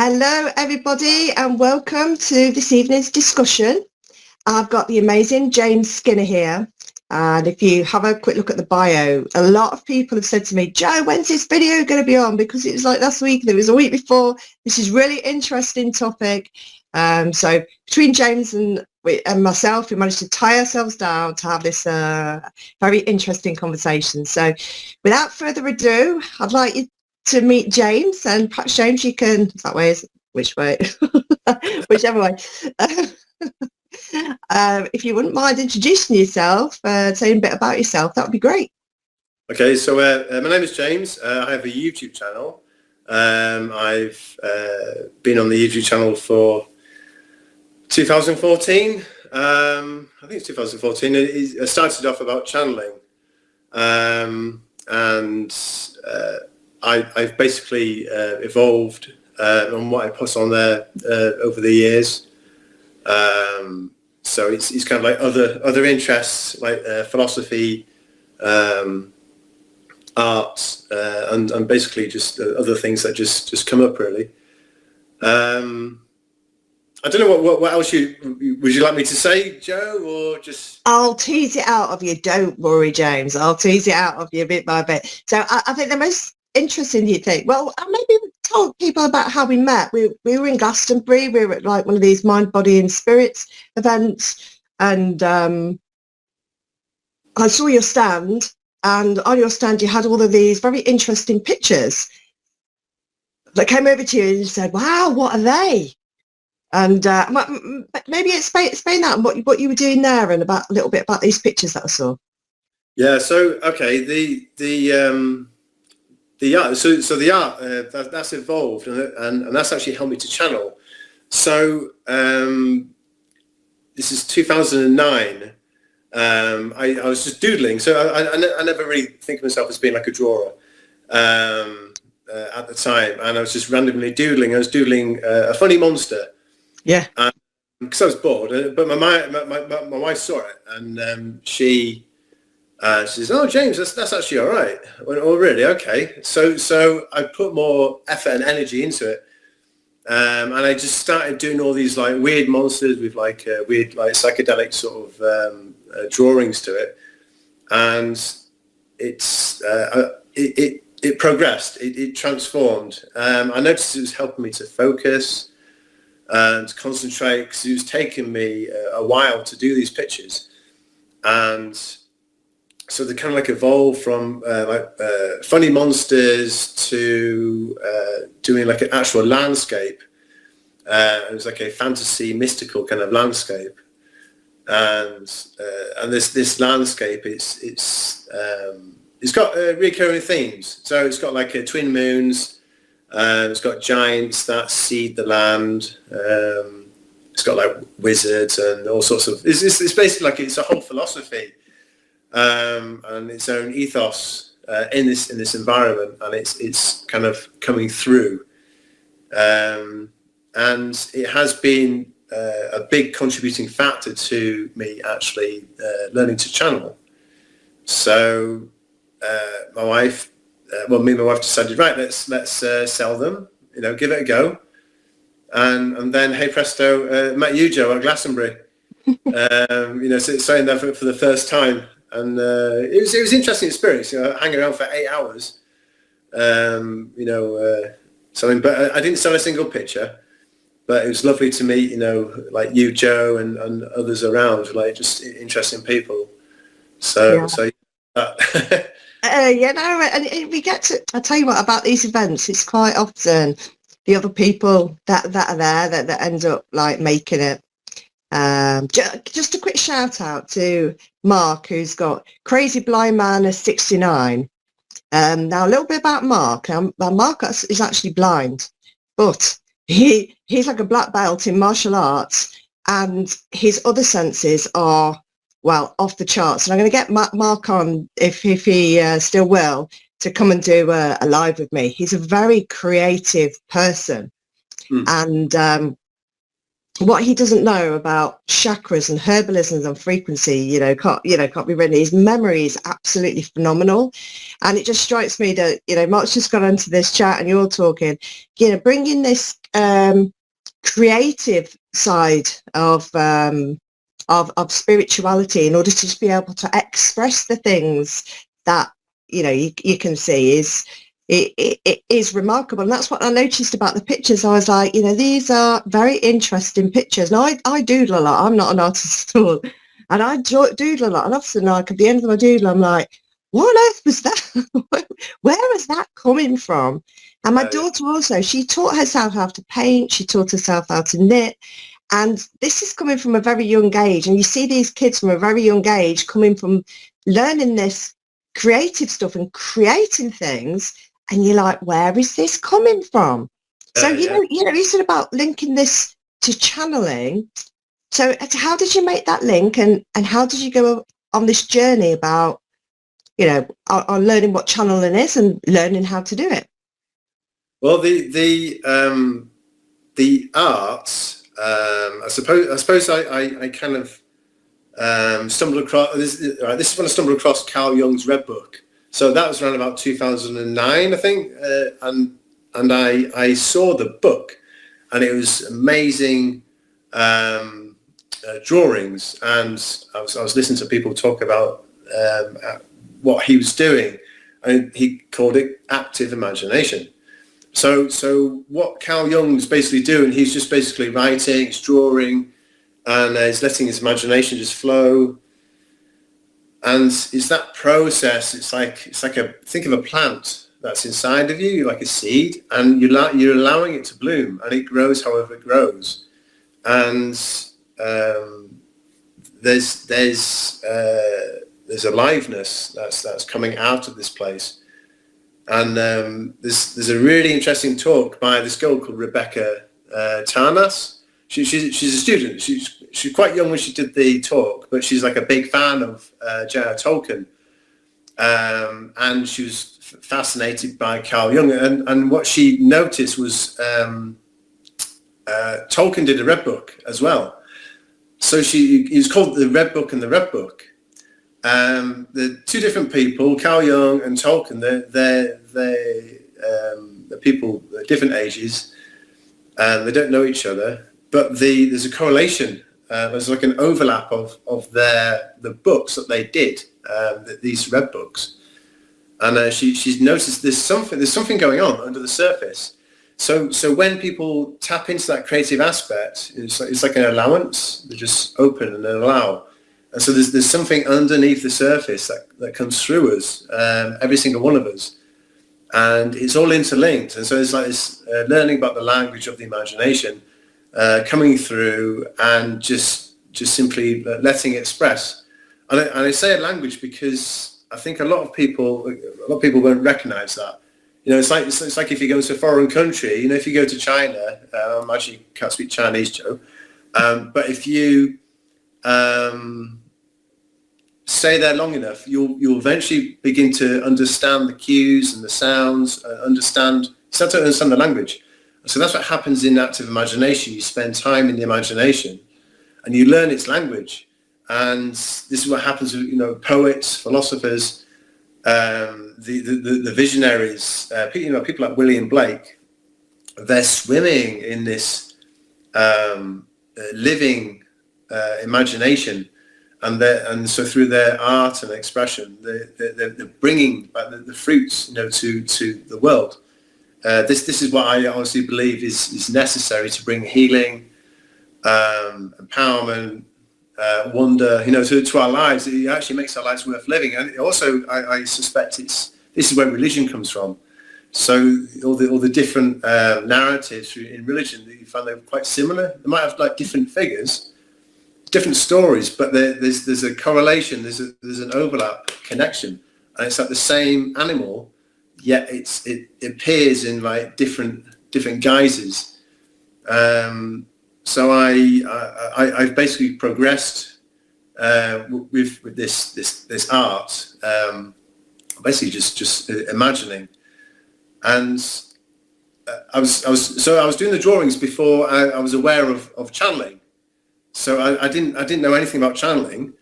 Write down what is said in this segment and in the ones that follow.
Hello, everybody, and welcome to this evening's discussion. I've got the amazing James Skinner here. And if you have a quick look at the bio, a lot of people have said to me, Jo, when's this video going to be on? Because it was like last week, there was a week before. This is really interesting topic. So between James and myself, we managed to tie ourselves down to have this very interesting conversation. So without further ado, I'd like you to meet James, and perhaps James, you can, that way is which way, whichever way. If you wouldn't mind introducing yourself, saying a bit about yourself, that would be great. Okay, so my name is James. I have a YouTube channel. I've been on the YouTube channel for 2014. I think it's 2014. It started off about channeling, and I've basically evolved on what I put on there over the years. So it's kind of like other interests like philosophy, arts, and basically just other things that just come up really. I don't know what else would you like me to say, Jo, or just... I'll tease it out of you. Don't worry, James. I'll tease it out of you bit by bit. So I think the most interesting thing, well, maybe told people about how we met. We were in Glastonbury. We were at like one of these mind, body and spirits events, and I saw your stand, and on your stand you had all of these very interesting pictures that came over to you, and you said, wow, what are they? And maybe explain that and what you were doing there, and about a little bit about these pictures that I saw. Yeah, so okay, the art, so the art that's evolved, and that's actually helped me to channel. So this is 2009. I was just doodling, so I never really think of myself as being like a drawer at the time, and I was just randomly doodling. I was doodling a funny monster. Yeah. Because I was bored, but my wife saw it, and she says, "Oh, James, that's actually all right." I went, "Oh, really? Okay." So I put more effort and energy into it, and I just started doing all these like weird monsters with like weird like psychedelic sort of drawings to it, and it progressed. It transformed. I noticed it was helping me to focus and to concentrate, because it was taking me a while to do these pictures, and so they kind of like evolved from funny monsters to doing like an actual landscape. It was like a fantasy, mystical kind of landscape, and this landscape, it's got recurring themes. So it's got like twin moons. It's got giants that seed the land. It's got like wizards and all sorts of. It's basically like it's a whole philosophy, and its own ethos in this environment, and it's kind of coming through, and it has been a big contributing factor to me actually learning to channel. So my wife. Me and my wife decided, right, let's sell them, give it a go, and then hey presto, met you, Jo, at Glastonbury, sitting there for the first time, and it was an interesting experience, hanging around for 8 hours, selling, but I didn't sell a single picture, but it was lovely to meet, like you, Jo, and others around, like just interesting people. So. And we get to, I tell you what, about these events, it's quite often the other people that are there that end up like making it. Just a quick shout out to Mark, who's got Crazy Blind Man at 69. Now a little bit about Mark. Mark is actually blind, but he's like a black belt in martial arts, and his other senses are, well, off the charts. And I'm going to get Mark on, if he still will, to come and do a live with me. He's a very creative person. And what he doesn't know about chakras and herbalisms and frequency, can't be written. His memory is absolutely phenomenal. And it just strikes me that, Mark's just got into this chat and you're talking, bringing this creative side of spirituality in order to just be able to express the things that, you can see it is remarkable. And that's what I noticed about the pictures. I was like, these are very interesting pictures. Now, I doodle a lot. I'm not an artist at all. And I doodle a lot. And often, like, at the end of my doodle, I'm like, what on earth was that? Where was that coming from? And my daughter also, she taught herself how to paint. She taught herself how to knit. And this is coming from a very young age. And you see these kids from a very young age coming from learning this creative stuff and creating things. And you're like, where is this coming from? So, you said about linking this to channeling. So how did you make that link, and how did you go on this journey about, on learning what channeling is and learning how to do it? Well, the arts, I suppose I kind of stumbled across, this is when I stumbled across Carl Jung's Red Book. So that was around about 2009, I think, and I saw the book, and it was amazing drawings, and I was listening to people talk about what he was doing, and he called it active imagination. So what Carl Jung is basically doing, he's just basically writing, he's drawing, and he's letting his imagination just flow. And it's that process. It's like think of a plant that's inside of you, like a seed, and you're allowing it to bloom, and it grows however it grows. And there's aliveness that's coming out of this place. And there's a really interesting talk by this girl called Rebecca Tarnas. She's a student. She's quite young when she did the talk, but she's like a big fan of J.R. Tolkien, and she was fascinated by Carl Jung. And what she noticed was Tolkien did a Red Book as well. So it was called the Red Book and the Red Book. The two different people, Carl Jung and Tolkien. They're people at different ages, and they don't know each other. But there's a correlation. There's like an overlap of the books that they did, these Red Books, and she's noticed there's something going on under the surface. So when people tap into that creative aspect, it's like an allowance. They just open and allow, and so there's something underneath the surface that comes through us, every single one of us, and it's all interlinked. And so it's like this learning about the language of the imagination. Coming through and just simply letting it express. And I say a language because I think a lot of people won't recognise that. It's like if you go to a foreign country. If you go to China, I actually can't speak Chinese, Joe, but if you stay there long enough, you'll eventually begin to understand the cues and the sounds, start to understand the language. So that's what happens in active imagination. You spend time in the imagination and you learn its language. And this is what happens with, poets, philosophers, the visionaries, people like William Blake. They're swimming in this living imagination. And so through their art and expression, they're bringing back the fruits, to the world. This is what I honestly believe is necessary to bring healing, empowerment, wonder, to our lives. It actually makes our lives worth living. And also, I suspect this is where religion comes from. So all the different narratives in religion, you find they're quite similar. They might have like different figures, different stories, but there's a correlation. There's an overlap, connection, and it's like the same animal. Yet it appears in like different guises. So I've basically progressed with this art, basically just imagining, and I was doing the drawings before I was aware of channeling. So I didn't know anything about channeling.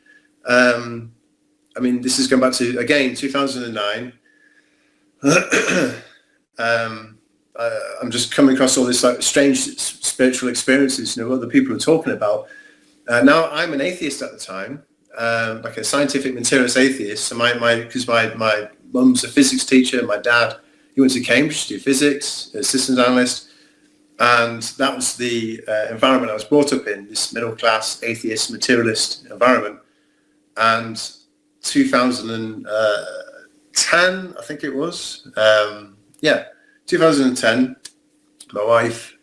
I mean, this is going back to, again, 2009. I'm just coming across all this like strange spiritual experiences, you know, what the people are talking about. Now I'm an atheist at the time, like a scientific materialist atheist. So because my mum's a physics teacher, my dad, he went to Cambridge to do physics, a systems analyst, and that was the environment I was brought up in, this middle class atheist materialist environment. And 2010, I think it was, 2010, my wife,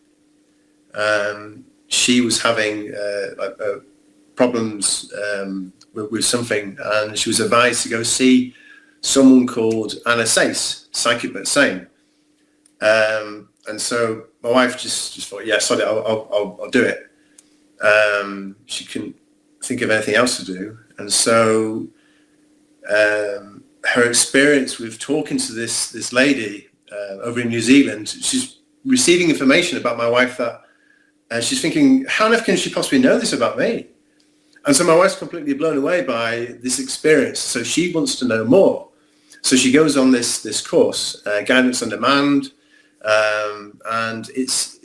she was having problems with something, and she was advised to go see someone called Anna Sace, psychic but sane. And so my wife just thought, yeah, sorry, I'll do it. She couldn't think of anything else to do, and so her experience with talking to this lady over in New Zealand, she's receiving information about my wife that she's thinking, how on earth can she possibly know this about me? And so my wife's completely blown away by this experience. So she wants to know more. So she goes on this course, Guidance on Demand, and it's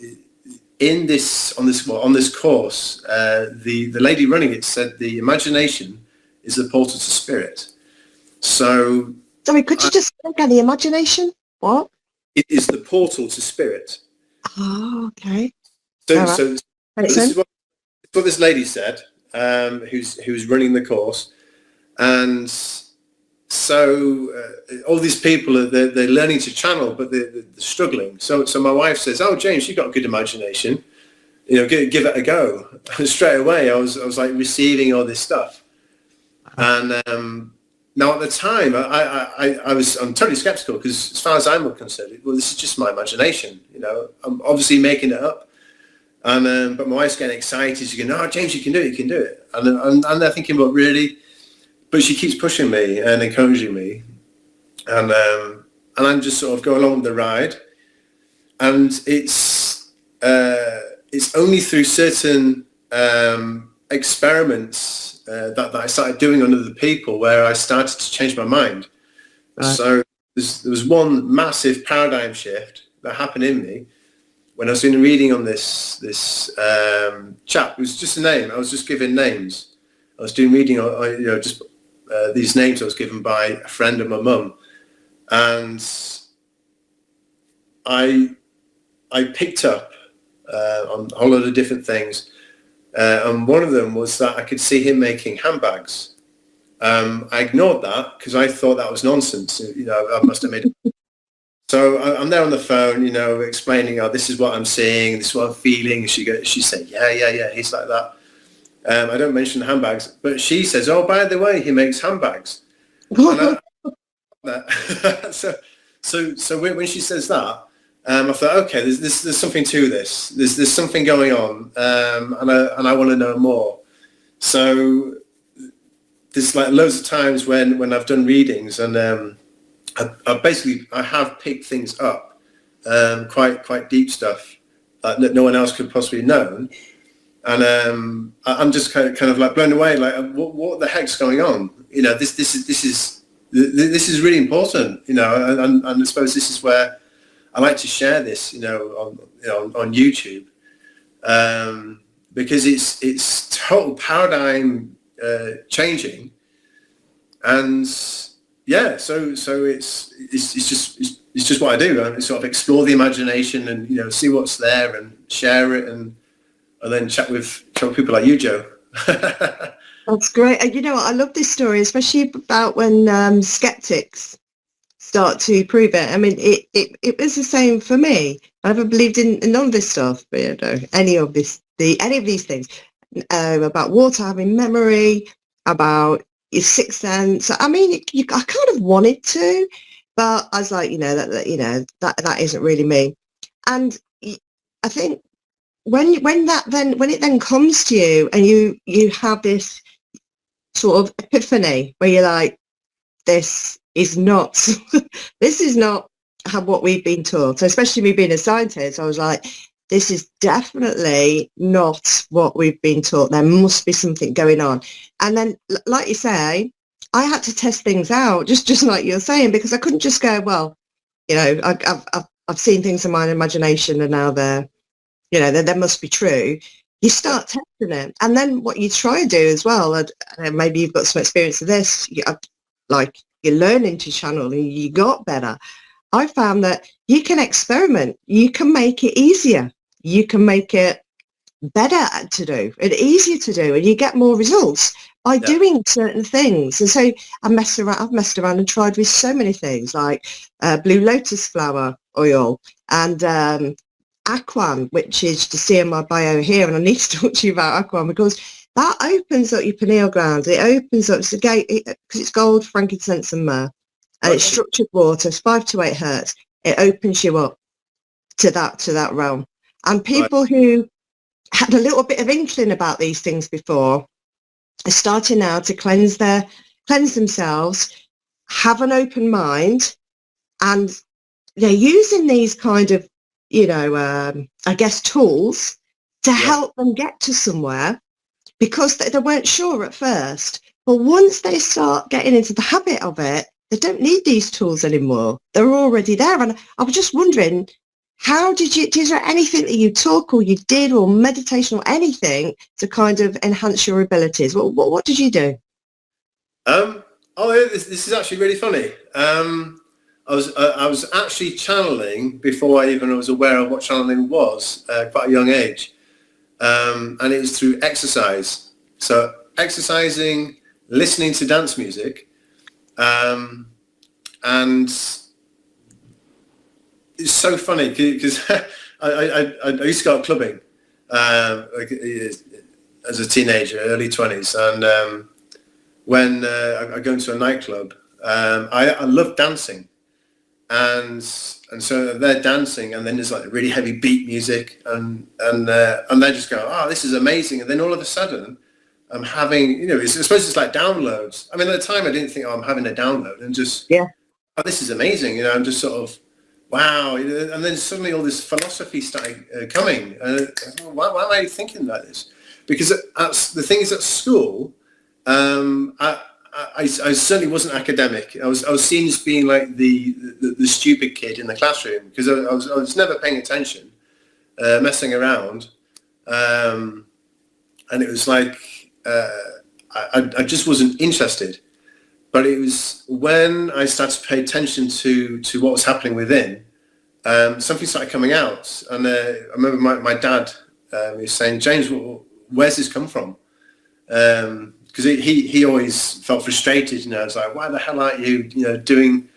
on this course. The lady running it said the imagination is the portal to spirit. So sorry, could you just say again, the imagination? What? It is the portal to spirit. Oh, okay. So this is what this lady said, who's running the course, and so all these people they're learning to channel, but they're struggling. So my wife says, "Oh, James, you've got a good imagination. You know, give it a go." And straight away, I was like receiving all this stuff, and now at the time, I'm totally skeptical, because as far as I'm concerned, well, this is just my imagination. You know, I'm obviously making it up. And but my wife's getting excited. She's going, "No, James, you can do it. You can do it." And they're thinking, "Well, really?" But she keeps pushing me and encouraging me, and I'm just sort of going along with the ride. And it's only through certain experiments that I started doing on other people where I started to change my mind. Right. So there was one massive paradigm shift that happened in me when I was doing a reading on this chap. It was just a name. I was just given names. I was doing reading on just these names I was given by a friend of my mum, and I picked up on a whole lot of different things. And one of them was that I could see him making handbags. I ignored that because I thought that was nonsense. You know, I must have made it. So I'm there on the phone, you know, explaining, "Oh, this is what I'm seeing, this is what I'm feeling." She said, yeah, he's like that. I don't mention handbags, but she says, "Oh, by the way, he makes handbags." So when she says that, I thought, okay, there's something to this. There's something going on, and I want to know more. So there's like loads of times when I've done readings, and I have picked things up, quite deep stuff that no one else could possibly know, and I'm just kind of like blown away, like what the heck's going on? You know, this is really important, you know, and I suppose this is where I like to share this, you know, on YouTube, because it's total paradigm changing, and yeah, so it's just what I do. I sort of explore the imagination and, you know, see what's there and share it, and then chat with people like you, Joe. That's great. And you know what, I love this story, especially about when skeptics start to prove it. I mean, it was the same for me. I never believed in none of this stuff, but you know, any of these things, about water having memory, about your sixth sense. I mean, I kind of wanted to, but I was like, that isn't really me. And I think when it then comes to you, and you have this sort of epiphany where you're like, this is not have what we've been taught. So especially me being a scientist, I was like, this is definitely not what we've been taught. There must be something going on. And then, like you say, I had to test things out, just like you're saying, because I couldn't just go, well, you know, I've seen things in my imagination and now they're, you know, they must be true. You start testing it. And then what you try to do as well, and maybe you've got some experience of this, like you're learning to channel and you got better. I found that you can experiment. You can make it easier. You can make it better to do and easier to do, and you get more results by doing certain things. And so I've messed around and tried with so many things like blue lotus flower oil and Aquan, which is to see in my bio here. And I need to talk to you about Aquan because that opens up your pineal gland. It opens up, it's a gate because it's gold, frankincense and myrrh. And it's structured water, it's 5 to 8 hertz. It opens you up to that realm. And people who had a little bit of inkling about these things before are starting now to cleanse themselves, have an open mind, and they're using these kind of, you know, I guess tools to help them get to somewhere because they weren't sure at first. But once they start getting into the habit of it, they don't need these tools anymore. They're already there. And I was just wondering, is there anything that you took or you did or meditation or anything to kind of enhance your abilities? What did you do? This is actually really funny. I was actually channeling before I even was aware of what channeling was at quite a young age. And it was through exercise. So exercising, listening to dance music, and it's so funny because I used to go out clubbing as a teenager, early 20s, and when I go into a nightclub, I love dancing, and so they're dancing, and then there's like really heavy beat music, and they just go, oh, this is amazing, and then all of a sudden I'm having, you know, I suppose it's like downloads. I mean, at the time I didn't think, oh, I'm having a download, and just, oh, this is amazing, you know, I'm just sort of, wow, you know, and then suddenly all this philosophy started coming. Why am I thinking like this? Because the thing is, at school, I certainly wasn't academic. I was seen as being like the stupid kid in the classroom because I was never paying attention, messing around, and it was like I just wasn't interested. But it was when I started to pay attention to what was happening within, something started coming out. And I remember my dad was saying, James, where's this come from? Because he always felt frustrated, you know. It's like, why the hell aren't you, you know, doing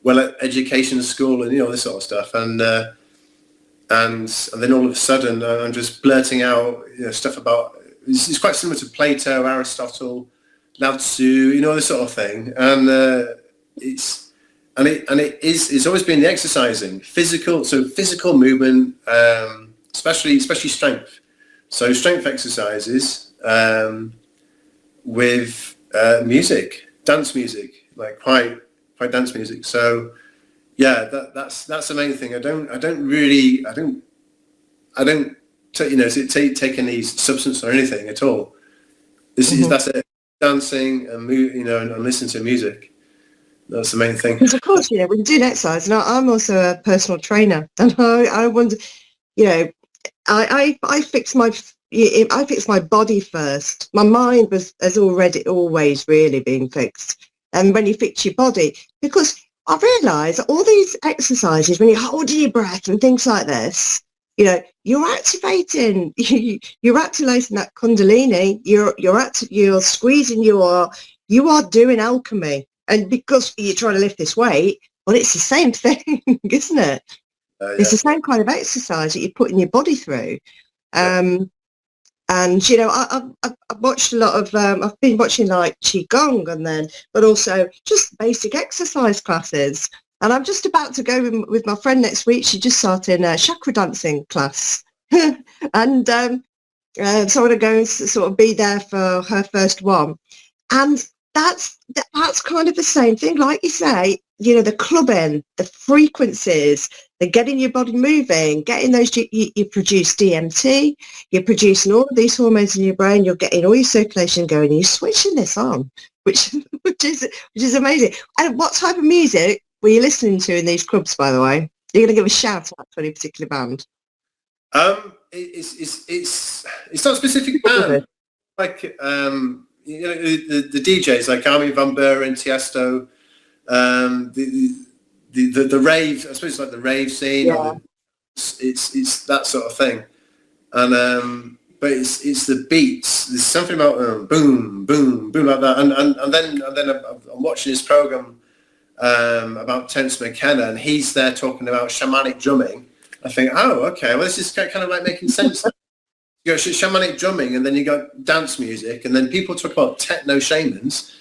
well at education and school and, you know, this sort of stuff. And then all of a sudden I'm just blurting out, you know, stuff about, it's quite similar to Plato, Aristotle, Lao Tzu, you know, this sort of thing, and it's always been the exercising, physical movement, especially strength. So strength exercises with music, dance music, like quite dance music. So yeah, that's the main thing. I don't you know, take any substance or anything at all. That's it. Dancing and move, you know, and listen to music. That's the main thing. Because of course, you know, when you do exercise, and I'm also a personal trainer, and I wonder, you know, I fix my body first. My mind has always really been fixed. And when you fix your body, because I realise all these exercises, when you're holding your breath and things like this, you know, you're activating that Kundalini. You're squeezing. You are doing alchemy, and because you're trying to lift this weight, well, it's the same thing, isn't it? It's the same kind of exercise that you're putting your body through. And you know, I've watched a lot of. I've been watching like qigong, but also just basic exercise classes. And I'm just about to go with my friend next week. She just started a chakra dancing class. And so I want to go and sort of be there for her first one. And that's kind of the same thing. Like you say, you know, the clubbing, the frequencies, the getting your body moving, getting those, you produce DMT, you're producing all of these hormones in your brain, you're getting all your circulation going, and you're switching this on, which is amazing. And what type of music were you listening to in these clubs, by the way? You're going to give a shout out to any particular band? It's not a specific band. Like you know, the DJs like Armin van Buuren, Tiesto, the rave. I suppose it's like the rave scene. Yeah. Or it's that sort of thing. And but it's the beats. There's something about boom, boom, boom like that. And then I'm watching this program about Terence McKenna, and he's there talking about shamanic drumming. I think, oh, okay, well, this is kind of like making sense. You got shamanic drumming, and then you got dance music, and then people talk about techno shamans,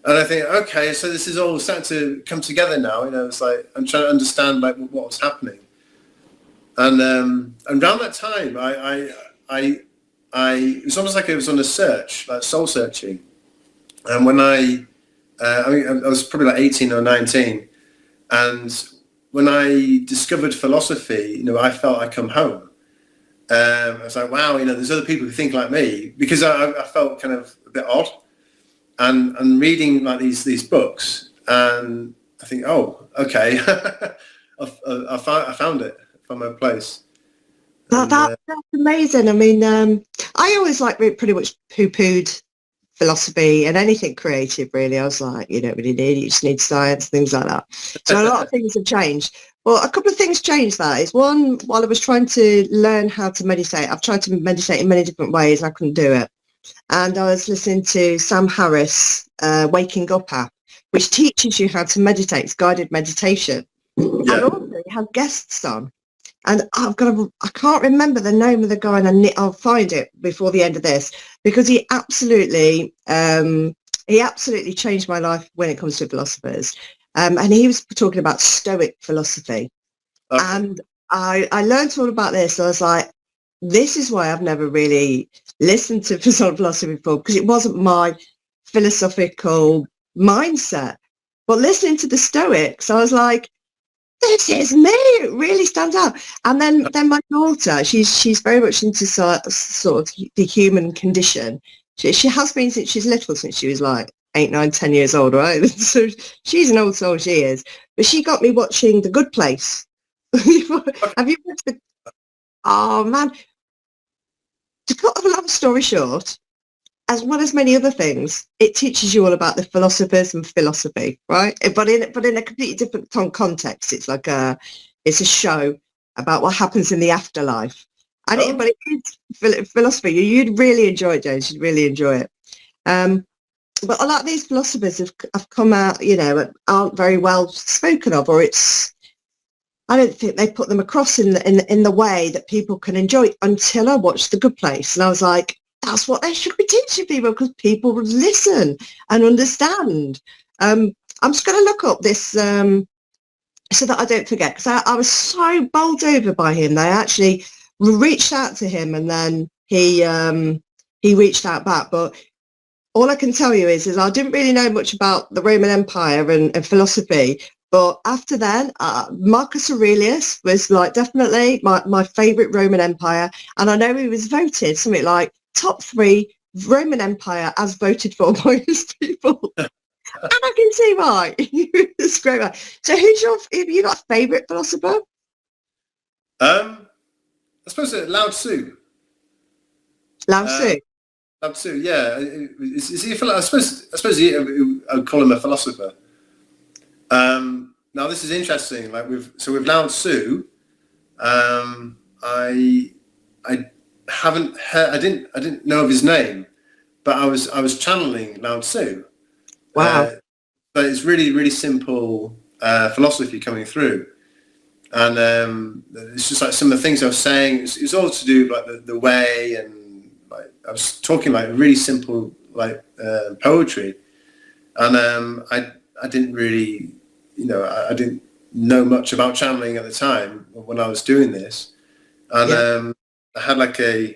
and I think, okay, so this is all starting to come together now. You know, it's like I'm trying to understand like what was happening, and around that time, I it was almost like I was on a search, like soul searching, and when I was probably like 18 or 19, and when I discovered philosophy, you know, I felt I come home. I was like, wow, you know, there's other people who think like me, because I felt kind of a bit odd, and reading like these books, and I think, oh, okay, I found it, I found my place. That's amazing. I mean, I always like pretty much poo-pooed philosophy and anything creative, really. I was like, you don't really need it, you just need science, things like that. So a lot of things have changed. Well, a couple of things changed. That is, one, while I was trying to learn how to meditate, I've tried to meditate in many different ways, I couldn't do it. And I was listening to Sam Harris Waking Up app, which teaches you how to meditate. It's guided meditation. Yeah. And also you have guests on. And I can't remember the name of the guy, and I'll find it before the end of this, because he absolutely changed my life when it comes to philosophers. And he was talking about Stoic philosophy. Okay. And I learned all about this. I was like, this is why I've never really listened to philosophy before, because it wasn't my philosophical mindset. But listening to the Stoics, I was like, this is me. It really stands out. And then my daughter, she's very much into sort of the human condition. She has been since she's little, since she was like 8, 9, 10 years old, right? So she's an old soul, she is. But she got me watching The Good Place. Have you watched the? Oh man! To cut a long story short, as well as many other things, it teaches you all about the philosophers and philosophy, right? But in a completely different context. It's like it's a show about what happens in the afterlife. And but it is philosophy. You'd really enjoy it, James. You'd really enjoy it. But a lot of these philosophers have come out, you know, aren't very well spoken of, or I don't think they put them across in the way that people can enjoy, until I watched The Good Place. And I was like, that's what they should be teaching people, because people would listen and understand. I'm just going to look up this so that I don't forget, because I was so bowled over by him. They actually reached out to him, and then he reached out back. But all I can tell you is I didn't really know much about the Roman Empire and philosophy. But after then, Marcus Aurelius was like definitely my favourite Roman Empire. And I know he was voted something like top 3 Roman Empire as voted for by his people. And I can see why. It's great. So have you got a favourite philosopher? I suppose Lao Tzu. Lao Tzu? Lao Tzu, yeah. Is he a philosopher? I suppose I'd call him a philosopher. Now this is interesting. Like with Lao Tzu, I haven't heard. I didn't know of his name, but I was channeling Lao Tzu. Wow! But it's really, really simple philosophy coming through, and it's just like some of the things I was saying. It's all to do with like the way, and like I was talking like really simple like poetry, and I didn't really. You know, I didn't know much about channeling at the time when I was doing this, and I had like a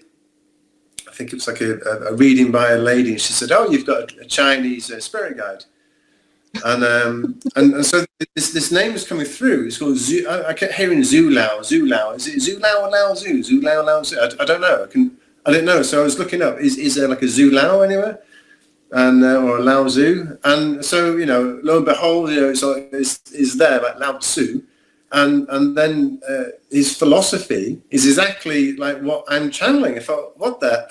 I think it was like a reading by a lady, and she said, "Oh, you've got a Chinese spirit guide," and so this name is coming through. It's called I kept hearing Zulao. Is it Zulao or Lao Zu? Zulao, Lao Zu? I don't know. I didn't know. So I was looking up. Is there like a Zulao anywhere? And or a Lao Tzu, and so lo and behold, it's there, like Lao Tzu, and then his philosophy is exactly like what I'm channeling. I thought, what the?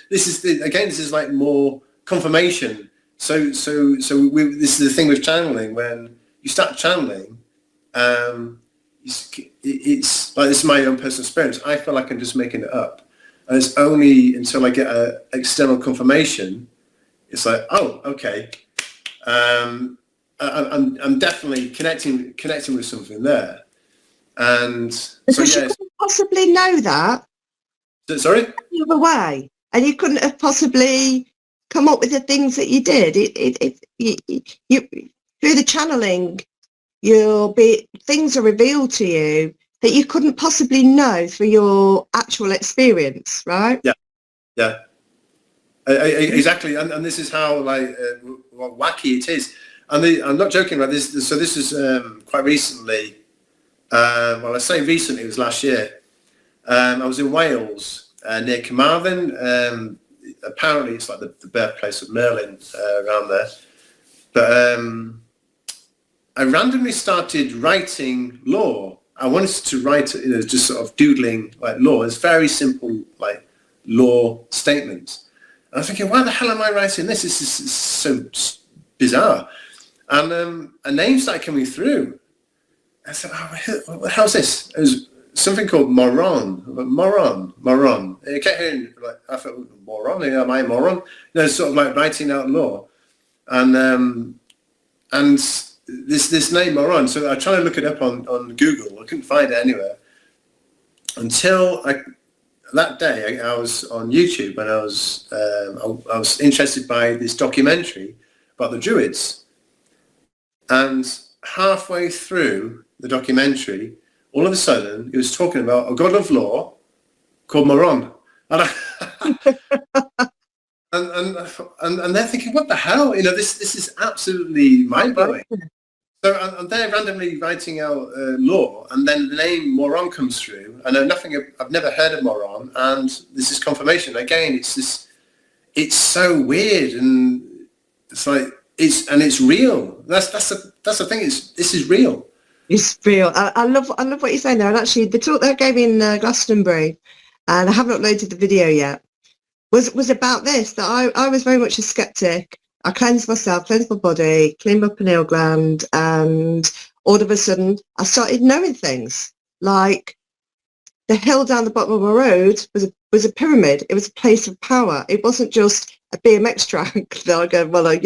This is like more confirmation. So this is the thing with channeling. When you start channeling, it's like, this is my own personal experience. I feel like I'm just making it up, and it's only until I get an external confirmation. It's like, oh, okay. I'm definitely connecting with something there, and because you couldn't possibly know that. Sorry. The other way, and you couldn't have possibly come up with the things that you did. You through the channeling, things are revealed to you that you couldn't possibly know through your actual experience, right? Yeah. Exactly, and this is how wacky it is, and I'm not joking about this. So this is quite recently. Well, I say recently, it was last year. I was in Wales near Carmarthen. Apparently, it's like the birthplace of Merlin around there. But I randomly started writing law. I wanted to write, just sort of doodling like law. It's very simple, like law statements. I was thinking, why the hell am I writing this? This is so bizarre. And a name started coming through. I said, oh, what the hell's this? It was something called moron. Moron. I kept hearing, like, I thought, moron? Am I a moron? Sort of like writing out law. And this name moron. So I tried to look it up on Google. I couldn't find it anywhere. Until that day, I was on YouTube, and I was interested by this documentary about the Druids. And halfway through the documentary, all of a sudden, he was talking about a god of law called Moron, and they're thinking, what the hell? This is absolutely mind blowing. So I'm there randomly writing out law, and then the name Moron comes through. I know nothing. I've never heard of Moron, and this is confirmation. Again, it's so weird, and it's like it's real. That's the thing. This is real. It's real. I love what you're saying there. And actually, the talk that I gave in Glastonbury, and I haven't uploaded the video yet, was about this. That I was very much a skeptic. I cleansed myself, cleansed my body, cleaned my pineal gland, and all of a sudden I started knowing things. Like the hill down the bottom of my road was a pyramid. It was a place of power. It wasn't just a BMX track that I go, well, a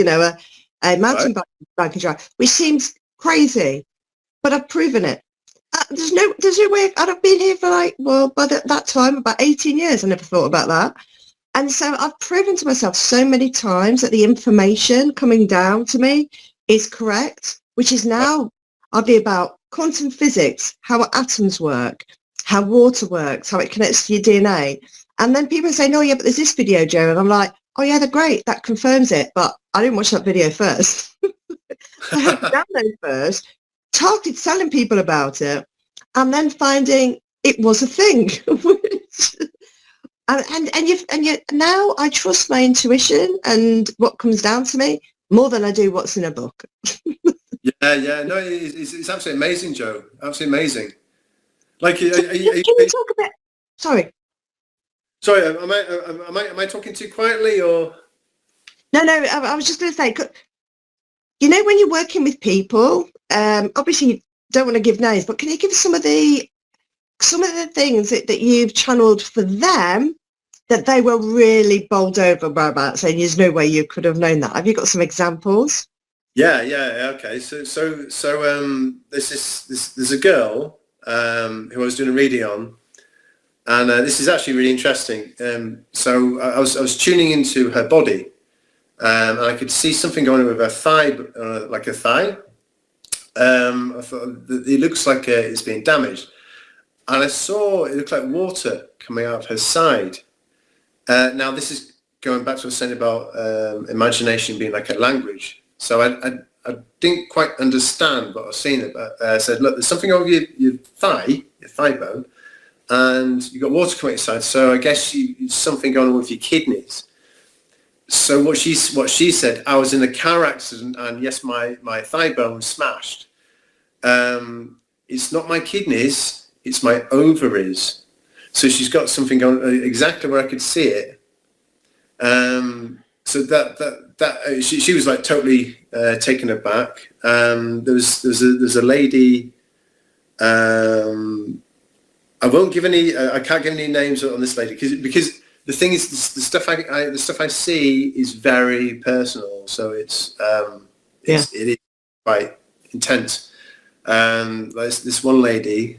mountain biking track, which seems crazy, but I've proven it. There's no way. I've been here for by that time, about 18 years. I never thought about that. And so I've proven to myself so many times that the information coming down to me is correct, which is now I'll be about quantum physics, how atoms work, how water works, how it connects to your DNA. And then people say, no, yeah, but there's this video, Jo. And I'm like, oh, yeah, they're great. That confirms it. But I didn't watch that video first. I had to download first, started telling people about it, and then finding it was a thing. And yet now I trust my intuition and what comes down to me more than I do what's in a book. Yeah. No, it's absolutely amazing, Jo. Absolutely amazing. Like, can you talk a bit? Sorry. Am I talking too quietly or? No. I was just going to say, when you're working with people, obviously you don't want to give names, but can you give some of the things that you've channeled for them that they were really bowled over about, saying there's no way you could have known that? Have you got some examples? Yeah. Okay. So there's a girl who I was doing a reading on, and this is actually really interesting. So I was tuning into her body, and I could see something going on with her thigh, like a thigh. I thought it looks like it's being damaged. And I saw it looked like water coming out of her side. Now, this is going back to what I was saying about imagination being like a language. So I didn't quite understand what I was saying. But I said, look, there's something over your thigh bone, and you've got water coming inside. So I guess something going on with your kidneys. So what she said, I was in a car accident, and yes, my thigh bone was smashed. It's not my kidneys, it's my ovaries. So she's got something going exactly where I could see it. So that she was like totally taken aback. There's a lady. I won't give any. I can't give any names on this lady because the thing is the stuff I see is very personal. So it is quite intense. This one lady.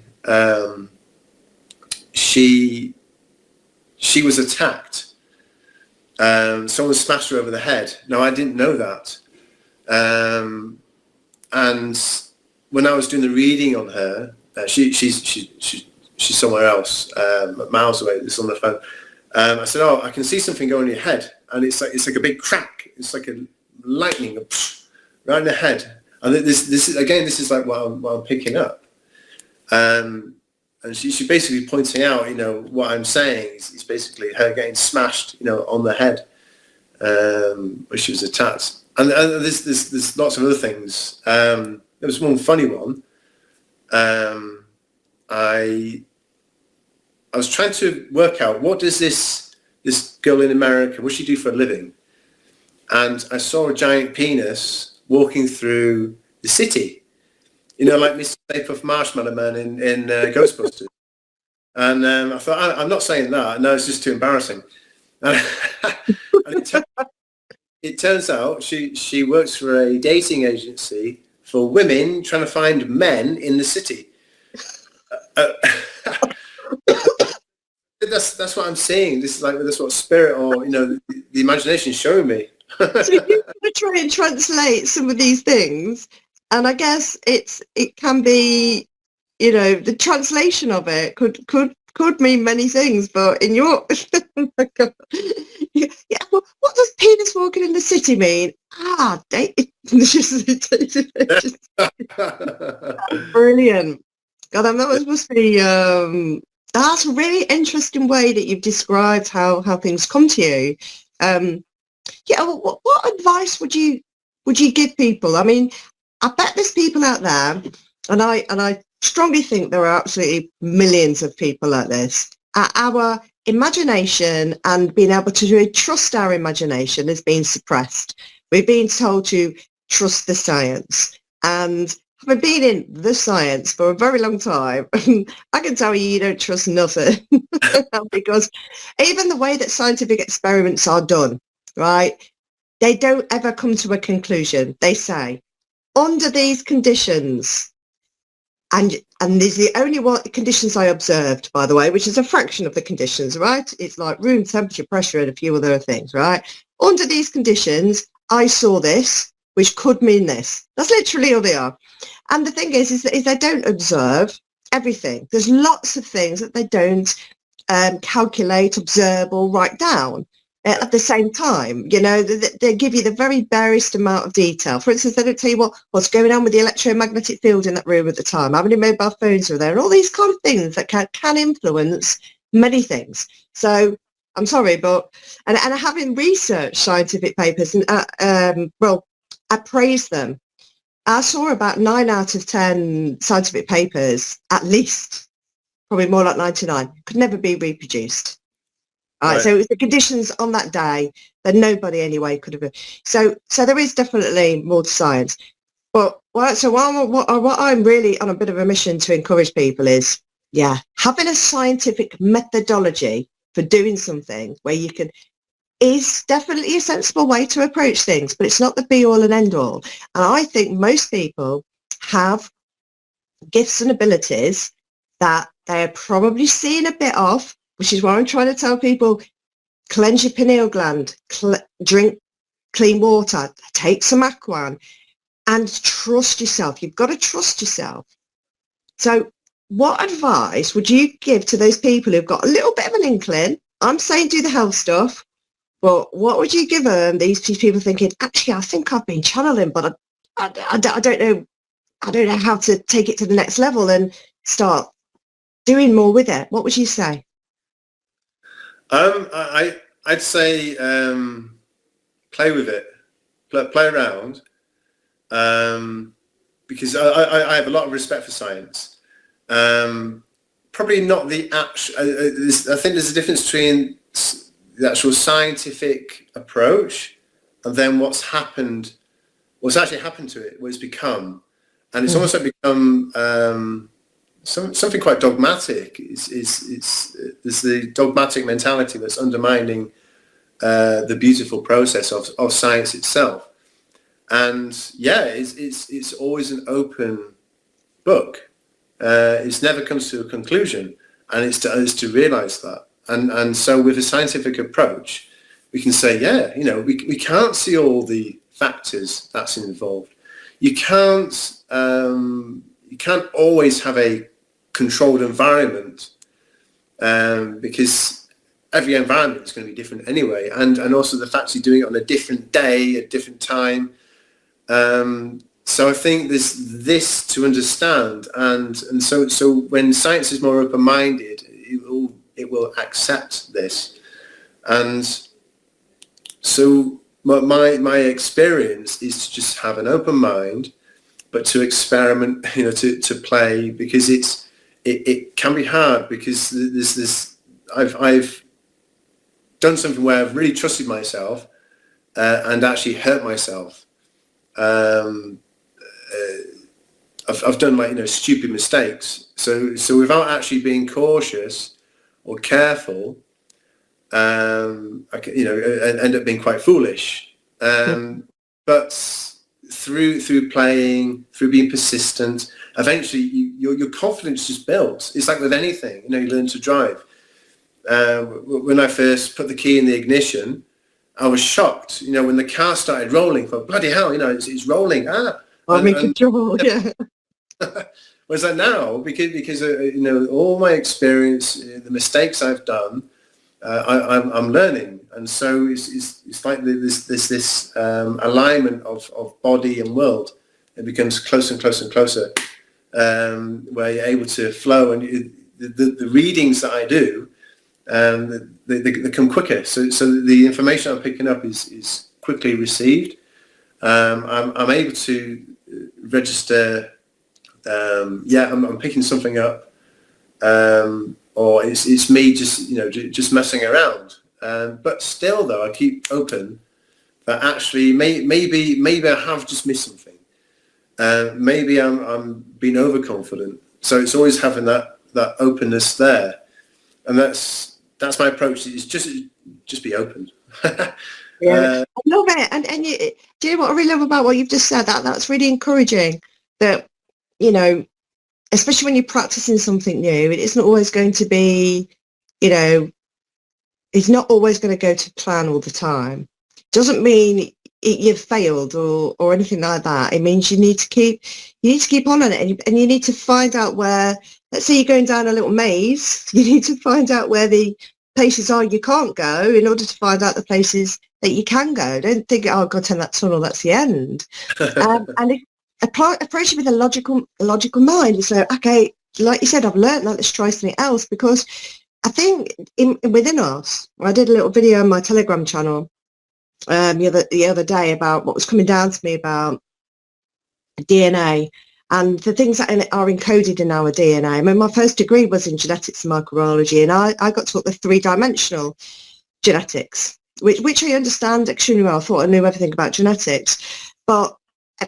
She was attacked. Someone smashed her over the head. No, I didn't know that. And when I was doing the reading on her, she's somewhere else, miles away. It's on the phone. I said, "Oh, I can see something going in your head," and it's like a big crack. It's like a lightning right in the head. And this is like what I'm picking up. And she's basically pointing out, what I'm saying is basically her getting smashed, on the head, where she was attacked. And there's lots of other things. There was one funny one. I was trying to work out what does this girl in America, what does she do for a living? And I saw a giant penis walking through the city. Like Mr. Stay Puft Marshmallow Man in Ghostbusters. And I thought, I'm not saying that. No, it's just too embarrassing. And it turns out she works for a dating agency for women trying to find men in the city. That's what I'm seeing. This is like that's what spirit or the imagination is showing me. So you're going to try and translate some of these things. And I guess it can be, the translation of it could mean many things, but in your, oh my God. Yeah, well, what does penis walking in the city mean? Brilliant. God, that must be, that's a really interesting way that you've described how things come to you. What advice would you give people? I mean, I bet there's people out there, and I strongly think there are absolutely millions of people like this. Our imagination and being able to really trust our imagination has been suppressed. We've been told to trust the science. And having been in the science for a very long time, I can tell you don't trust nothing. Because even the way that scientific experiments are done, right, they don't ever come to a conclusion. They say, under these conditions, and these are the only conditions I observed, by the way, which is a fraction of the conditions, right? It's like room temperature, pressure, and a few other things, right? Under these conditions, I saw this, which could mean this. That's literally all they are. And the thing is they don't observe everything. There's lots of things that they don't calculate, observe, or write down. At the same time, they give you the very barest amount of detail. For instance, they don't tell you what's going on with the electromagnetic field in that room at the time, how many mobile phones are there, and all these kind of things that can influence many things. So I'm sorry, but and having researched scientific papers, and I praise them. I saw about 9 out of 10 scientific papers, at least, probably more like 99, could never be reproduced. Right. So it was the conditions on that day that nobody anyway could have. So there is definitely more to science. But what I'm really on a bit of a mission to encourage people is, having a scientific methodology for doing something where you can is definitely a sensible way to approach things, but it's not the be all and end all. And I think most people have gifts and abilities that they're probably seeing a bit of, which is why I'm trying to tell people, cleanse your pineal gland, drink clean water, take some Aquan, and trust yourself. You've got to trust yourself. So what advice would you give to those people who've got a little bit of an inkling, I'm saying do the health stuff, but what would you give them, these people thinking, actually, I think I've been channeling, but I don't know. I don't know how to take it to the next level and start doing more with it. What would you say? I'd say play with it, play around, because I have a lot of respect for science. Probably not the actual. I think there's a difference between the actual scientific approach and then what's actually happened to it, what it's become, and it's almost like become something quite dogmatic. There's the dogmatic mentality that's undermining the beautiful process of science itself. And yeah, it's always an open book. It's never comes to a conclusion, and it's to realise that. And so with a scientific approach, we can say, yeah, we can't see all the factors that's involved. You can't always have a controlled environment, because every environment is going to be different anyway, and also the fact you're doing it on a different day, a different time. So I think there's this to understand, and so when science is more open-minded, it will accept this. And so my experience is to just have an open mind, but to experiment, to play, because it can be hard, because there's this. I've done something where I've really trusted myself and actually hurt myself. I've done stupid mistakes. So without actually being cautious or careful, I can, end up being quite foolish. But through playing, through being persistent, eventually your confidence just builds. It's like with anything, you learn to drive. When I first put the key in the ignition, I was shocked, when the car started rolling. For bloody hell, it's rolling. I'm in control. Yeah. Whereas like now, because all my experience, the mistakes I've done, I'm learning, and so it's like this alignment of body and world. It becomes closer and closer and closer, where you're able to flow, and the readings that I do, they come quicker. So the information I'm picking up is quickly received. I'm able to register. I'm picking something up, or it's me just messing around. But still, though, I keep open that actually maybe I have just missed something. Maybe I'm being overconfident. So it's always having that openness there, and that's my approach. Is just be open. Yeah, I love it. And do you know what I really love about what you've just said? That's really encouraging. That especially when you're practicing something new, it isn't always going to be, it's not always going to go to plan all the time. Doesn't mean you've failed or anything like that. It means you need to keep on it, and you need to find out where. Let's say you're going down a little maze. You need to find out where the places are you can't go in order to find out the places that you can go. Don't think, oh, I've got to turn that tunnel, that's the end. And approach it with a logical mind. It's like, okay, like you said, I've learned that, let's try something else, because I think within us, I did a little video on my Telegram channel the other day about what was coming down to me about DNA and the things that are encoded in our DNA. I mean, my first degree was in genetics and microbiology, and I got taught the three-dimensional genetics, which I understand extremely well. I thought I knew everything about genetics, but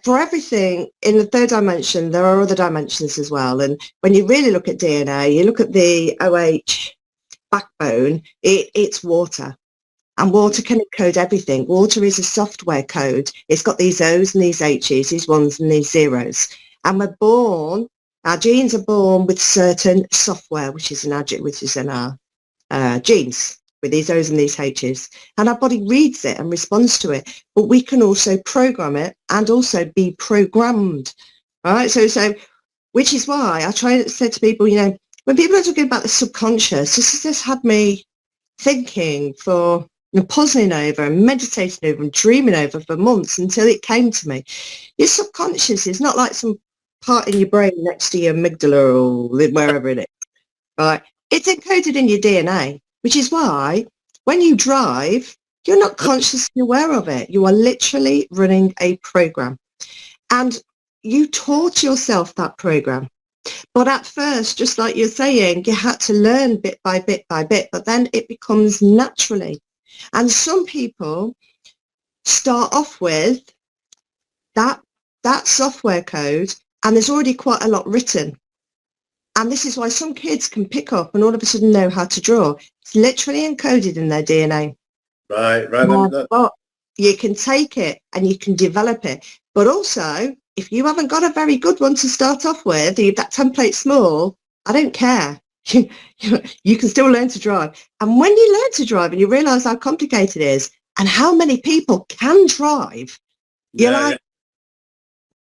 for everything in the third dimension, there are other dimensions as well. And when you really look at DNA, you look at the OH backbone, it's water. And water can encode everything. Water is a software code. It's got these O's and these H's, these ones and these zeros. And we're born, our genes are born with certain software, which is in our genes, with these O's and these H's. And our body reads it and responds to it. But we can also program it and also be programmed. All right. So which is why I try to say to people, when people are talking about the subconscious, this had me thinking, for puzzling over and meditating over and dreaming over for months until it came to me. Your subconscious is not like some part in your brain next to your amygdala or wherever it is, right? It's encoded in your DNA, which is why when you drive, you're not consciously aware of it. You are literally running a program. And you taught yourself that program. But at first, just like you're saying, you had to learn bit by bit by bit, but then it becomes naturally. And some people start off with that software code, and there's already quite a lot written. And this is why some kids can pick up and all of a sudden know how to draw. It's literally encoded in their DNA. Right. But you can take it and you can develop it. But also, if you haven't got a very good one to start off with, that template's small, I don't care. You can still learn to drive. And when you learn to drive and you realise how complicated it is and how many people can drive, you're like,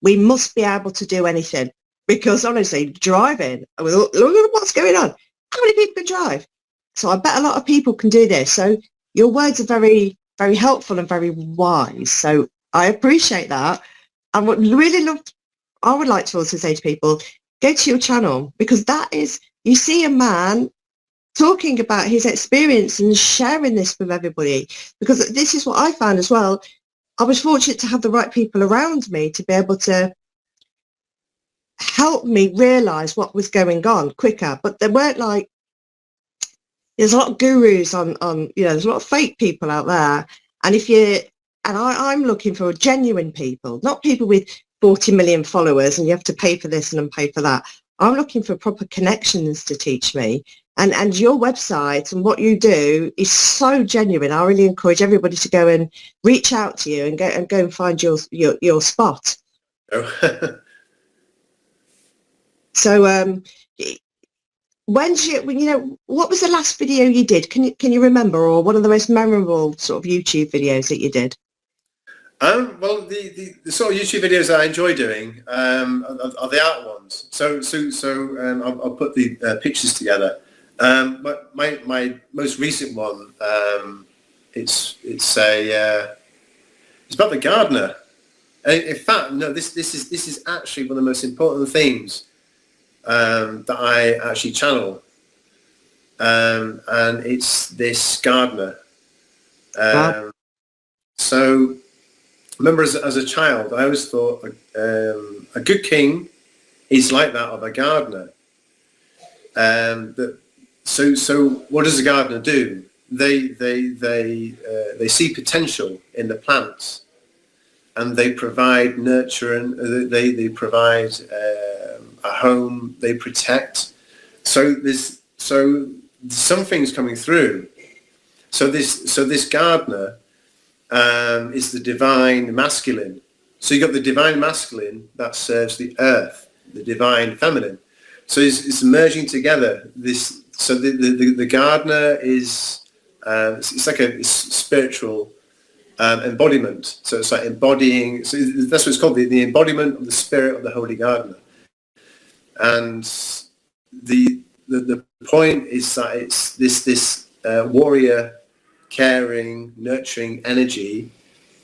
we must be able to do anything. Because honestly, driving, look at what's going on. How many people can drive? So I bet a lot of people can do this. So your words are very, very helpful and very wise. So I appreciate that. And what I would like to also say to people, go to your channel, because that is, you see a man talking about his experience and sharing this with everybody, because this is what I found as well. I was fortunate to have the right people around me to be able to help me realize what was going on quicker. But there weren't like, there's a lot of gurus on there's a lot of fake people out there. And I'm looking for genuine people, not people with 40 million followers and you have to pay for this and pay for that. I'm looking for proper connections to teach me. And your website and what you do is so genuine. I really encourage everybody to go and reach out to you and go and find your spot. Oh. So what was the last video you did? Can you remember, or one of the most memorable sort of YouTube videos that you did? Well, the sort of YouTube videos that I enjoy doing are the art ones. So I'll put the pictures together. But my most recent one, it's about the gardener. In fact, no, this is actually one of the most important themes that I actually channel, and it's this gardener. Wow. So remember, as a child, I always thought a good king is like that of a gardener. So what does a gardener do? They see potential in the plants, and they provide nurture, and they provide a home. They protect. So something's coming through. So this gardener is the divine masculine. So you got the divine masculine that serves the earth, the divine feminine. So it's merging together. So the gardener is it's like a spiritual embodiment. So it's like embodying. So that's what it's called, the embodiment of the spirit of the holy gardener. And the point is that it's this warrior, caring, nurturing energy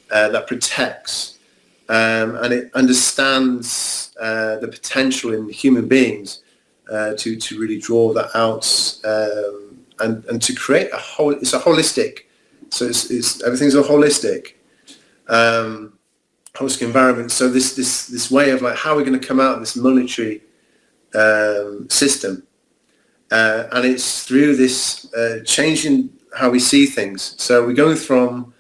that protects, and it understands the potential in human beings to really draw that out, and to create it's a holistic. So it's everything's a holistic environment. So this way of like, how we're going to come out of this monetary system, and it's through this changing how we see things. So we're going from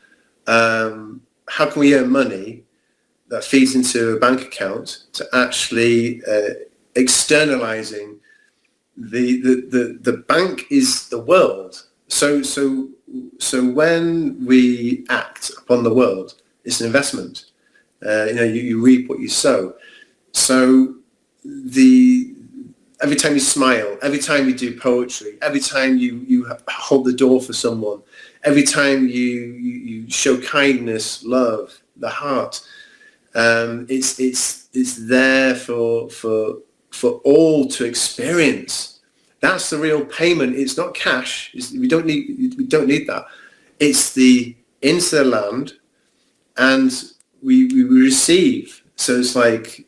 how can we earn money that feeds into a bank account to actually externalizing the bank is the world. So when we act upon the world, it's an investment. You reap what you sow. So every time you smile, every time you do poetry, every time you hold the door for someone, every time you show kindness, love, the heart, it's there for all to experience. That's the real payment. It's not cash. We don't need that. It's the into the land, and we receive. So it's like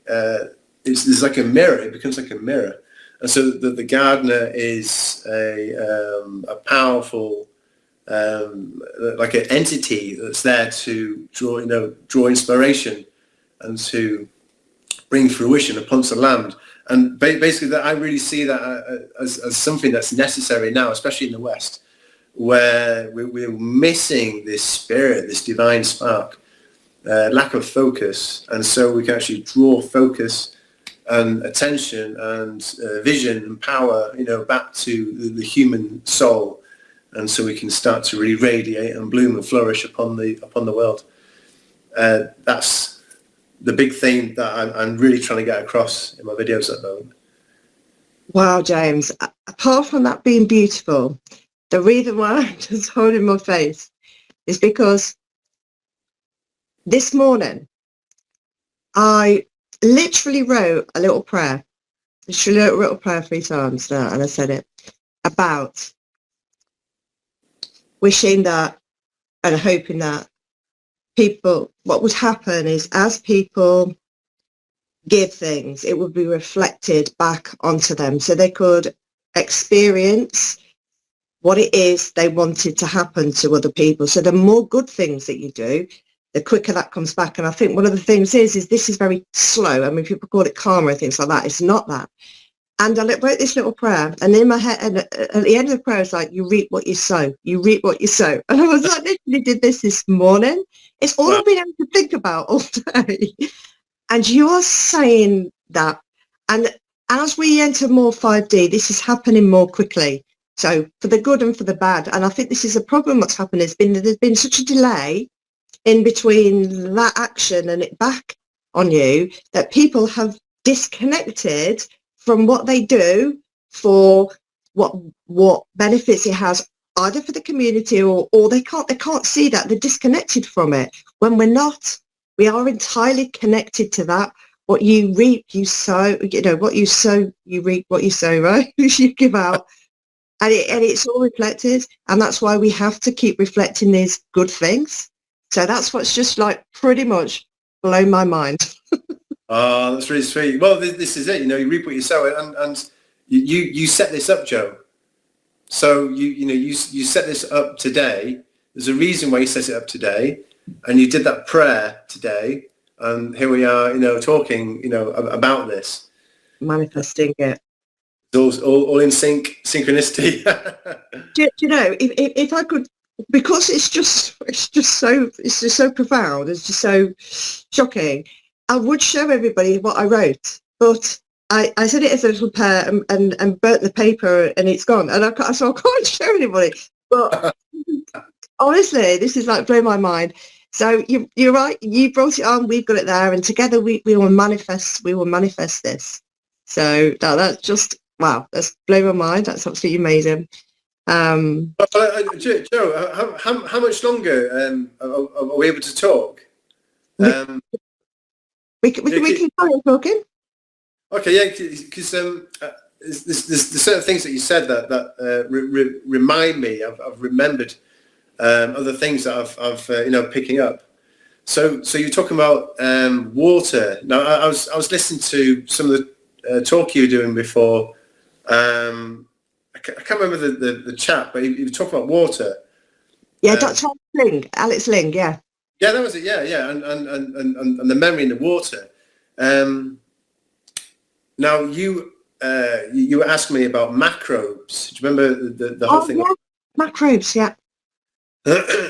it's like a mirror. It becomes like a mirror, and so the gardener is a powerful like an entity that's there to draw inspiration and to bring fruition upon the land. And basically, that I really see that as something that's necessary now, especially in the West, where we're missing this spirit, this divine spark, lack of focus, and so we can actually draw focus and attention and vision and power, back to the human soul, and so we can start to really radiate and bloom and flourish upon the world. That's the big theme that I'm really trying to get across in my videos at the moment. Wow, James. Apart from that being beautiful, the reason why I'm just holding my face is because this morning I literally wrote a little prayer. Literally wrote a little prayer 3 times now, and I said it about wishing that and hoping that what would happen is as people give things, it would be reflected back onto them so they could experience what it is they wanted to happen to other people. So the more good things that you do, the quicker that comes back. And I think one of the things is this is very slow. I mean, people call it karma and things like that. It's not that. And I wrote this little prayer, and in my head, and at the end of the prayer, it's like, you reap what you sow. You reap what you sow. And I was like, literally did this morning. It's all I've been able to think about all day. And you're saying that. And as we enter more 5D, this is happening more quickly. So for the good and for the bad. And I think this is a problem what's happened. There's been such a delay in between that action and it back on you that people have disconnected from what they do for what benefits it has either for the community or they can't see that. They're disconnected from it when we're not. We are entirely connected to that. What you reap, you sow. What you sow, you reap what you sow, right? You give out, and it's all reflected, and that's why we have to keep reflecting these good things. So that's what's just like pretty much blown my mind. Oh, that's really sweet. Well, this is it. You reap what you sow, and you set this up, Joe. So you set this up today. There's a reason why you set it up today, and you did that prayer today, and here we are, talking, about this, Manifesting it. It's all in synchronicity. do you know if I could, because it's just so profound, it's just so shocking. I would show everybody what I wrote, but I said it as a little prayer and burnt the paper and it's gone. And so I can't show anybody. But honestly, this is like blowing my mind. So you're right. You brought it on. We've got it there, and together we will manifest. We will manifest this. So that's just wow. That's blown my mind. That's absolutely amazing. Joe, how much longer are we able to talk? We can carry on talking. Okay, yeah, because there's certain things that you said that remind me. I've remembered other things that I've picking up. So you're talking about water. Now I was listening to some of the talk you were doing before. I can't remember the chat, but you were talking about water. Yeah, Dr. Alex Ling, yeah. Yeah, that was it. Yeah, and the memory in the water. Now you were asking me about macrobes. Do you remember the whole thing? Yeah. Macrobes, yeah.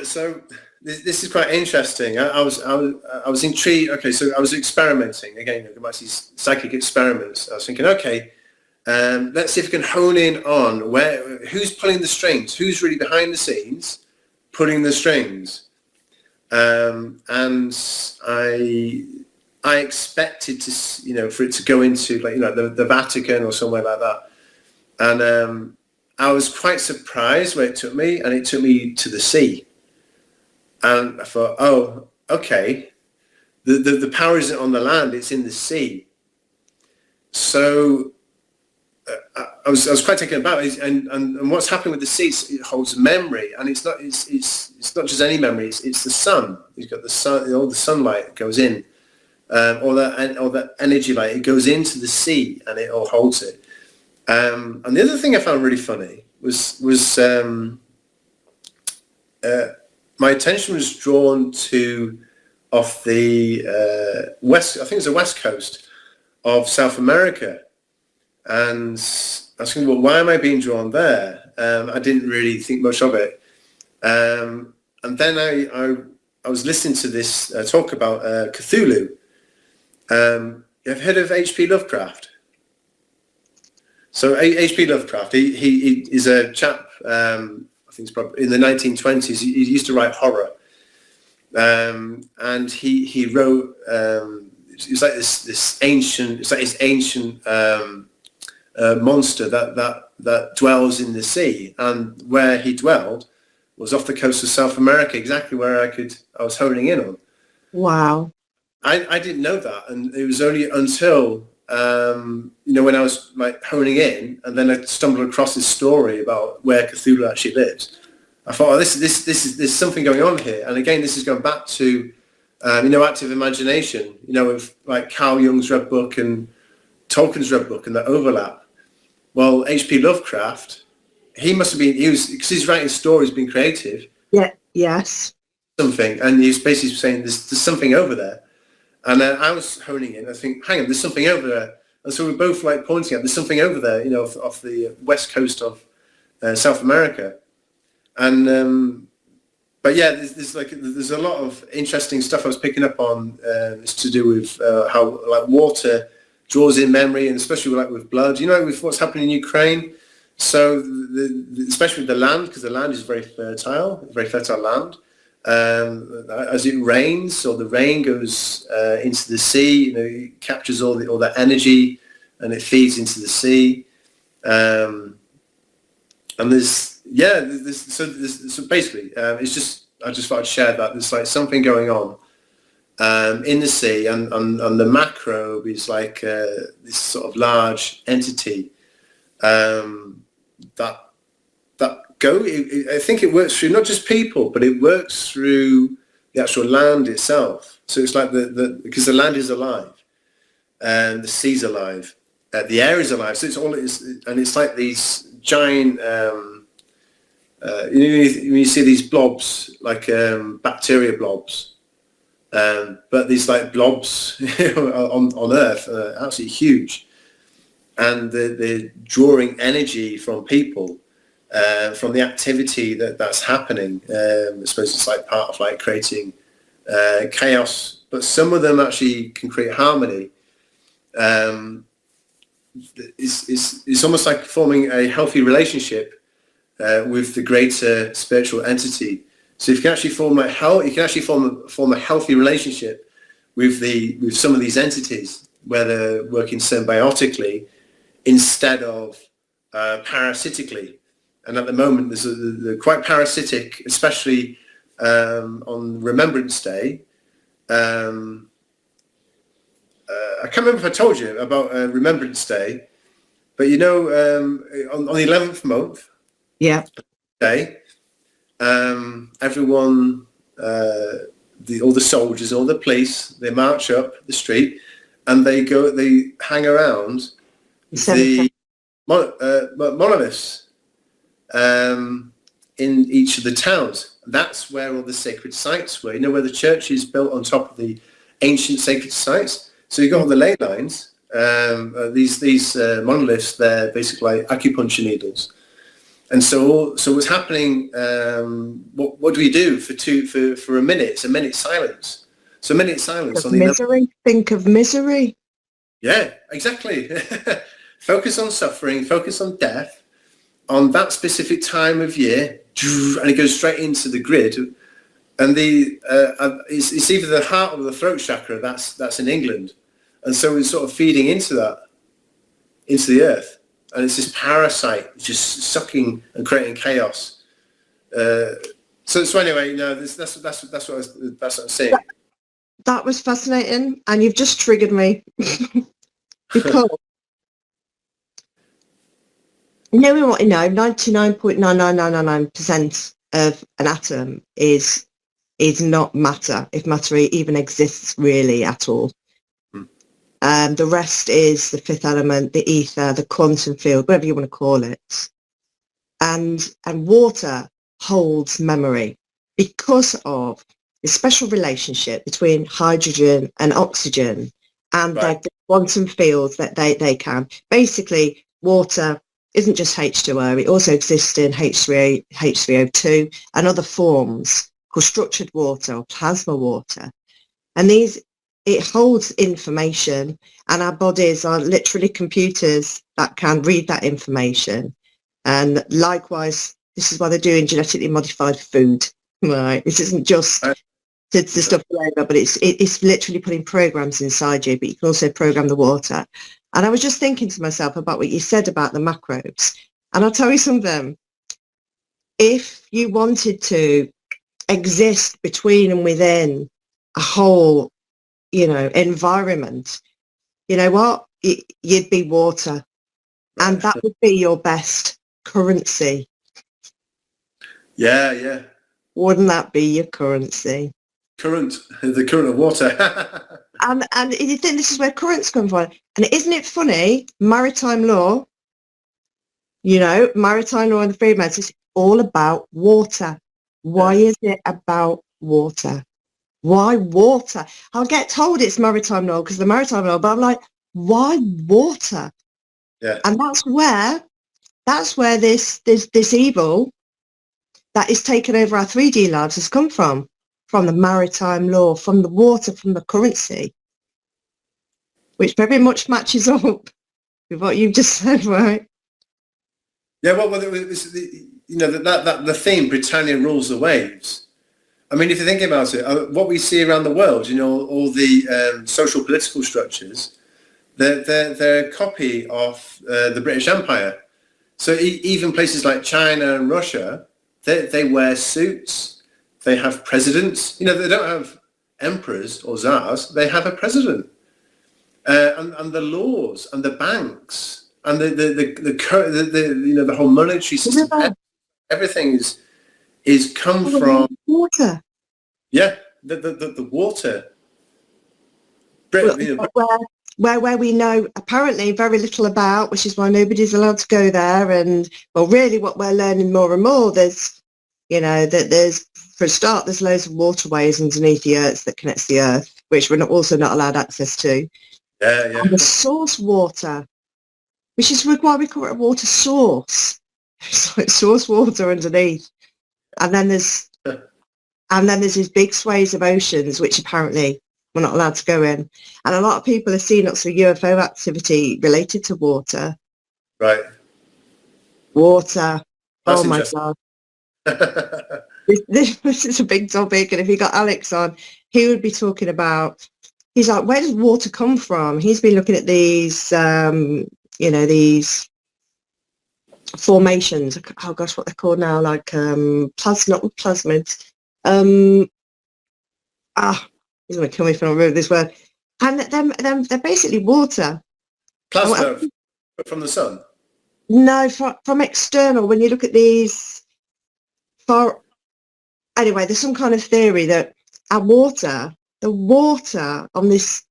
So this is quite interesting. I was intrigued. Okay, so I was experimenting again. Go back to these psychic experiments. I was thinking, okay, let's see if we can hone in on who's pulling the strings, who's really behind the scenes, pulling the strings. And I expected to, for it to go into the Vatican or somewhere like that. And I was quite surprised where it took me, and it took me to the sea. And I thought, oh, okay, the power isn't on the land, it's in the sea. So I was quite taken aback, and what's happening with the seats, it holds memory, and it's not just any memory, it's the sun. You've got the sun, all the sunlight that goes in, all that energy light, it goes into the sea and it all holds it. And the other thing I found really funny was my attention was drawn to off the west, I think it's the west coast of South America. And I was thinking, well, why am I being drawn there? I didn't really think much of it. And then I was listening to this talk about Cthulhu. You've heard of H.P. Lovecraft? So H.P. Lovecraft, he is a chap, I think it's probably in the 1920s, he used to write horror. And he wrote, it's like this ancient monster that dwells in the sea, and where he dwelled was off the coast of South America, exactly where I was honing in on. Wow. I didn't know that, and it was only until when I was like honing in, and then I stumbled across this story about where Cthulhu actually lives. I thought, oh, there's something going on here, and again, this is going back to active imagination. With like Carl Jung's Red Book and Tolkien's Red Book and the overlap. Well, H.P. Lovecraft, because he's writing stories, being creative. Yeah. Yes. Something, and he's basically saying there's something over there. And I was honing in. I think, hang on, there's something over there. And so we're both like pointing at there's something over there, off the west coast of South America. And but yeah, there's a lot of interesting stuff I was picking up on. It's to do with how like water draws in memory, and especially like with blood. With what's happening in Ukraine. So especially with the land, because the land is very fertile land. As it rains, or the rain goes into the sea, it captures all that energy, and it feeds into the sea. And so basically, it's just, I just thought I'd share that there's like something going on in the sea, and the macro is like this sort of large entity I think it works through not just people, but it works through the actual land itself. So it's like because the land is alive, and the sea's alive, the air is alive. So it's like these giant. When you see these blobs, like bacteria blobs, but these like blobs on Earth are absolutely huge, and they're drawing energy from people. From the activity that's happening. I suppose it's like part of like creating chaos, but some of them actually can create harmony. It's almost like forming a healthy relationship with the greater spiritual entity. So if you can actually form a healthy relationship with some of these entities, where they're working symbiotically instead of parasitically. And at the moment, they're quite parasitic, especially on Remembrance Day. I can't remember if I told you about Remembrance Day, but on the 11th month, yeah, day, everyone, all the soldiers, all the police, they march up the street, and they hang around the monoliths. In each of the towns. That's where all the sacred sites were. Where the church is built on top of the ancient sacred sites. So you've got all the ley lines. These monoliths, they're basically like acupuncture needles. And so what's happening? What do we do for a minute? It's a minute silence. So a minute silence on the misery. Think of misery. Yeah, exactly. Focus on suffering. Focus on death. On that specific time of year, and it goes straight into the grid, and it's either the heart or the throat chakra that's in England, and so it's sort of feeding into the earth, and it's this parasite just sucking and creating chaos. So anyway, that's what I'm saying. That was fascinating, and you've just triggered me because No, we want to know 99.99999% of an atom is not matter, if matter even exists really at all. The rest is the fifth element, the ether, the quantum field, whatever you want to call it. And water holds memory because of the special relationship between hydrogen and oxygen, and the quantum fields that they can. Basically, water isn't just H2O, it also exists in H3O2 and other forms called structured water or plasma water. And it holds information, and our bodies are literally computers that can read that information. And likewise, this is why they're doing genetically modified food, right? This isn't just the stuff over, but it's literally putting programs inside you, but you can also program the water. And I was just thinking to myself about what you said about the macros. And I'll tell you something. If you wanted to exist between and within a whole, environment, you know what? You'd be water. And that would be your best currency. Yeah. Wouldn't that be your currency? The current of water. And you think this is where currents come from. And isn't it funny? Maritime law, maritime law and the free market is all about water. Why is it about water? Why water? I'll get told it's maritime law because the maritime law, but I'm like, why water? Yeah. And that's where this evil that is taking over our 3D lives has come from the maritime law, from the water, from the currency, which very much matches up with what you've just said, right? Yeah, well, the theme, Britannia rules the waves. I mean, if you think about it, what we see around the world, all the social political structures, they're a copy of the British Empire. So even places like China and Russia, they wear suits. They have presidents. They don't have emperors or czars. They have a president. And the laws and the banks and the whole monetary system, everything is come from water. Yeah, the water. Where we know apparently very little about, which is why nobody's allowed to go there. And well, really, what we're learning more and more, there's for a start, there's loads of waterways underneath the earth that connects the earth, which we're also not allowed access to. Yeah. And the source water, which is why we call it a water source. It's like source water underneath. And then there's these big swathes of oceans, which apparently we're not allowed to go in. And a lot of people are seeing lots of UFO activity related to water. Right. Water. That's oh my God. This is a big topic. And if you got Alex on, he would be talking about, he's like, where does water come from? He's been looking at these, these formations. Oh gosh, what they're called now, like plasmids. He's going to kill me if I don't remember this word. And they're basically water. Plasma from the sun? No, from external. When you look at these anyway, there's some kind of theory that the water on this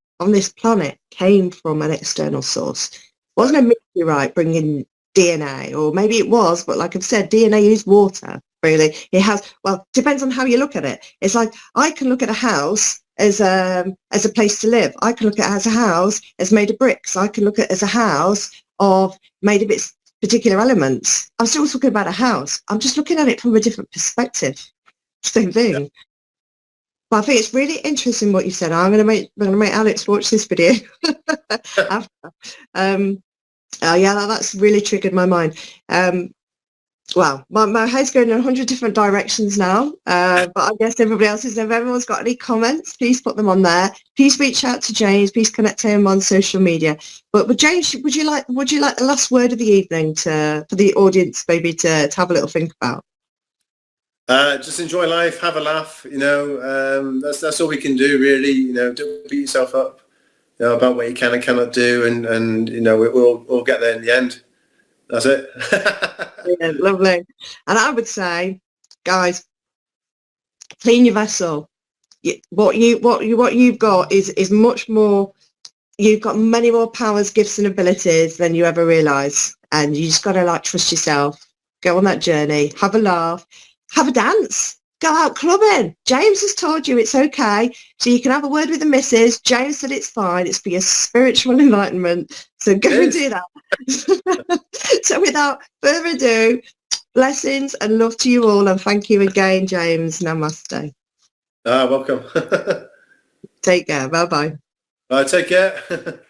planet came from an external source. It wasn't a meteorite bringing DNA, or maybe it was, but like I've said, DNA is water. Really, it has. Well, depends on how you look at it. It's like I can look at a house as a place to live. I can look at it as a house as made of bricks. I can look at it as a house made of its particular elements. I'm still talking about a house. I'm just looking at it from a different perspective. Same thing. Yeah. But I think it's really interesting what you said. I'm going to make Alex watch this video. That's really triggered my mind. Well, my head's going in 100 different directions now, but I guess everybody else is. If everyone's got any comments, please put them on there. Please reach out to James. Please connect to him on social media. But James, would you like the last word of the evening for the audience, maybe to have a little think about? Just enjoy life, have a laugh. That's all we can do, really. Don't beat yourself up about what you can and cannot do, and we'll get there in the end. That's it. Yeah, lovely. And I would say, guys, clean your vessel. What you've got is much more. You've got many more powers, gifts, and abilities than you ever realise. And you just got to like trust yourself. Go on that journey. Have a laugh. Have a dance. Go out clubbing. James has told you it's okay. So you can have a word with the missus. James said it's fine. It's for your spiritual enlightenment. So go and do that. So without further ado, blessings and love to you all. And thank you again, James. Namaste. Welcome. Take care. Bye-bye. Take care.